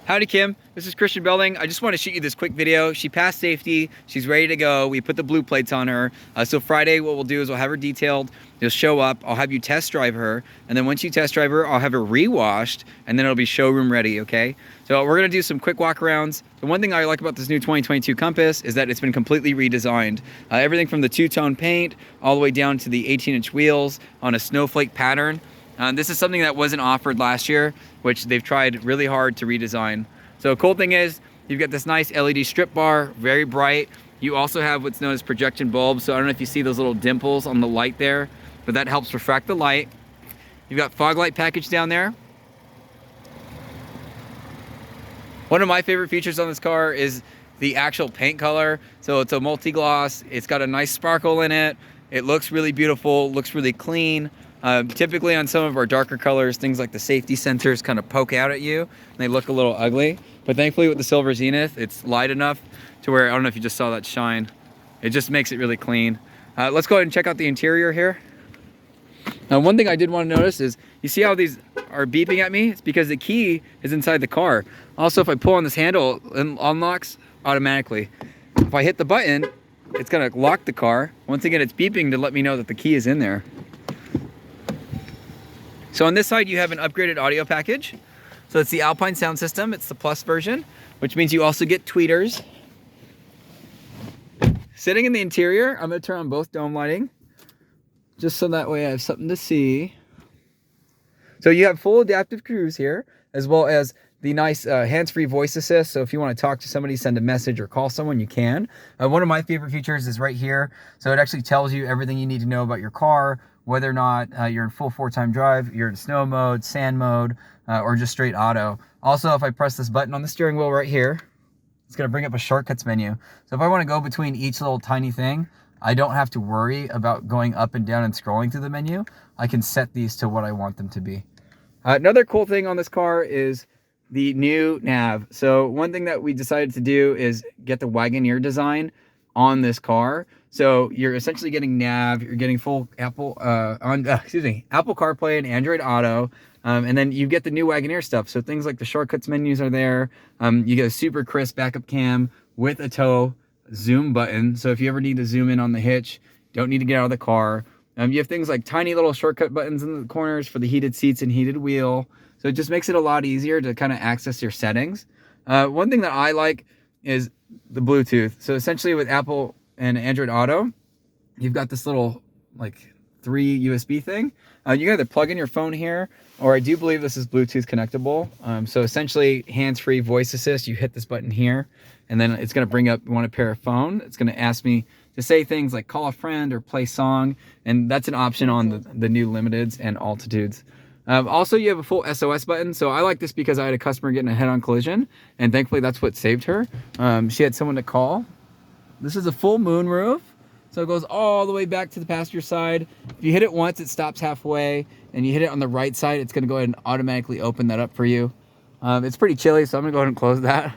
Howdy Kim, this is Christian Belding. I just want to shoot you this quick video. She passed safety, she's ready to go. We put the blue plates on her. So Friday what we'll do is we'll have her detailed. You'll show up, I'll have you test drive her, and then once you test drive her, I'll have her re-washed, and then it'll be showroom ready, okay? So we're gonna do some quick walk-arounds. The one thing I like about this new 2022 Compass is that it's been completely redesigned. Everything from the two-tone paint, all the way down to the 18-inch wheels on a snowflake pattern. This is something that wasn't offered last year, which they've tried really hard to redesign. So cool thing is, you've got this nice LED strip bar, very bright. You also have what's known as projection bulbs. So I don't know if you see those little dimples on the light there, but that helps refract the light. You've got fog light package down there. One of my favorite features on this car is the actual paint color. So it's a multi-gloss, it's got a nice sparkle in it. It looks really beautiful, looks really clean. Typically on some of our darker colors, things like the safety sensors kind of poke out at you and they look a little ugly. But thankfully with the Silver Zenith, it's light enough to where, I don't know if you just saw that shine, it just makes it really clean. Let's go ahead and check out the interior here. Now one thing I did want to notice is, you see how these are beeping at me? It's because the key is inside the car. Also, if I pull on this handle, it unlocks automatically. If I hit the button, it's gonna lock the car. Once again, it's beeping to let me know that the key is in there. So on this side, you have an upgraded audio package. So it's the Alpine sound system. It's the Plus version, which means you also get tweeters. Sitting in the interior, I'm gonna turn on both dome lighting, just so that way I have something to see. So you have full adaptive cruise here, as well as the nice hands-free voice assist. So if you want to talk to somebody, send a message, or call someone, you can. One of my favorite features is right here. So it actually tells you everything you need to know about your car, whether or not you're in full 4-time drive, you're in snow mode, sand mode, or just straight auto. Also, if I press this button on the steering wheel right here, it's gonna bring up a shortcuts menu. So if I wanna go between each little tiny thing, I don't have to worry about going up and down and scrolling through the menu. I can set these to what I want them to be. Another cool thing on this car is the new nav. So one thing that we decided to do is get the Wagoneer design on this car. So you're essentially getting nav, you're getting full Apple Apple CarPlay and Android Auto, and then you get the new Wagoneer stuff. So things like the shortcuts menus are there. You get a super crisp backup cam with a tow zoom button. So if you ever need to zoom in on the hitch, don't need to get out of the car. You have things like tiny little shortcut buttons in the corners for the heated seats and heated wheel. So it just makes it a lot easier to kind of access your settings. One thing that I like is the Bluetooth. So essentially with Apple and Android Auto, you've got this little like 3 USB thing. You can either plug in your phone here, or I do believe this is Bluetooth connectable. So essentially hands-free voice assist, you hit this button here, and then it's gonna bring up, you want to pair a phone. It's gonna ask me to say things like call a friend or play song, and that's an option on the new Limiteds and Altitudes. Also, you have a full SOS button. So I like this because I had a customer getting a head-on collision, and thankfully that's what saved her. She had someone to call. This is a full moonroof, so it goes all the way back to the passenger side. If you hit it once, it stops halfway, and you hit it on the right side, it's gonna go ahead and automatically open that up for you. It's pretty chilly, so I'm gonna go ahead and close that.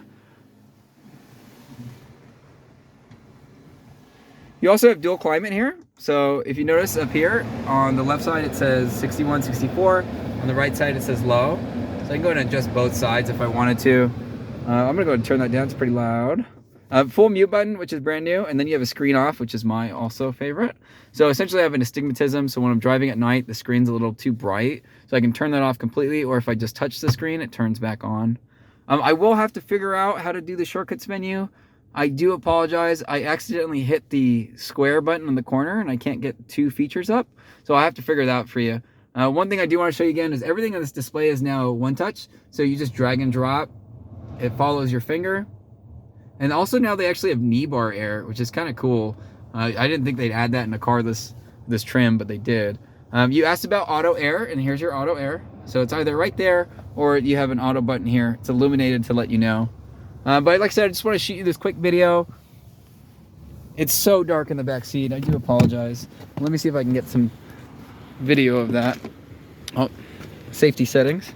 You also have dual climate here. So if you notice up here on the left side, it says 61, 64. On the right side, it says low. So I can go ahead and adjust both sides if I wanted to. I'm gonna go ahead and turn that down, it's pretty loud. Full mute button, which is brand new, and then you have a screen off, which is my also favorite. So essentially I have an astigmatism, so when I'm driving at night, the screen's a little too bright, so I can turn that off completely, or if I just touch the screen, it turns back on. I will have to figure out how to do the shortcuts menu. I do apologize, I accidentally hit the square button in the corner and I can't get 2 features up, so I have to figure that out for you. One thing I do want to show you again is everything on this display is now one touch, so you just drag and drop, it follows your finger. And also now they actually have knee bar air, which is kind of cool. I didn't think they'd add that in a car this trim, but they did. You asked about auto air, and here's your auto air. So it's either right there, or you have an auto button here. It's illuminated to let you know. But like I said, I just want to shoot you this quick video. It's so dark in the back seat. I do apologize. Let me see if I can get some video of that. Oh, safety settings.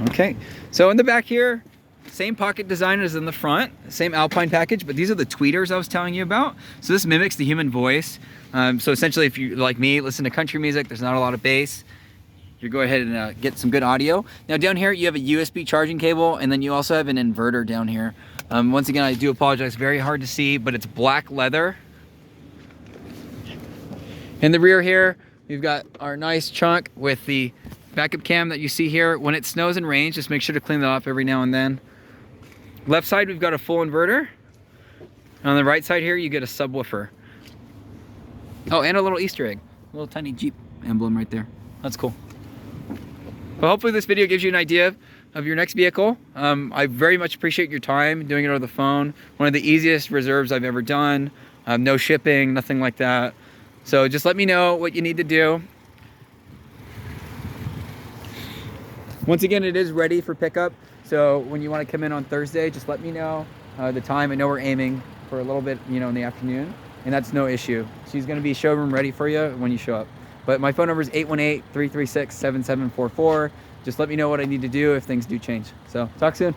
Okay, so in the back here, same pocket design as in the front, same Alpine package, but these are the tweeters I was telling you about. So this mimics the human voice. So essentially, if you, like me, listen to country music, there's not a lot of bass. you go ahead and get some good audio. Now down here you have a USB charging cable, and then you also have an inverter down here. Once again, I do apologize, very hard to see, but it's black leather. In the rear here, we've got our nice trunk with the backup cam that you see here. When it snows and rains, just make sure to clean that off every now and then. Left side, we've got a full inverter. On the right side here, you get a subwoofer. Oh, and a little Easter egg. A little tiny Jeep emblem right there. That's cool. Well, hopefully this video gives you an idea of your next vehicle. I very much appreciate your time doing it over the phone. One of the easiest reserves I've ever done. No shipping, nothing like that. So just let me know what you need to do. Once again, it is ready for pickup. So when you want to come in on Thursday, just let me know the time. I know we're aiming for a little bit, you know, in the afternoon, and that's no issue. She's going to be showroom ready for you when you show up. But my phone number is 818-336-7744. Just let me know what I need to do if things do change. So talk soon.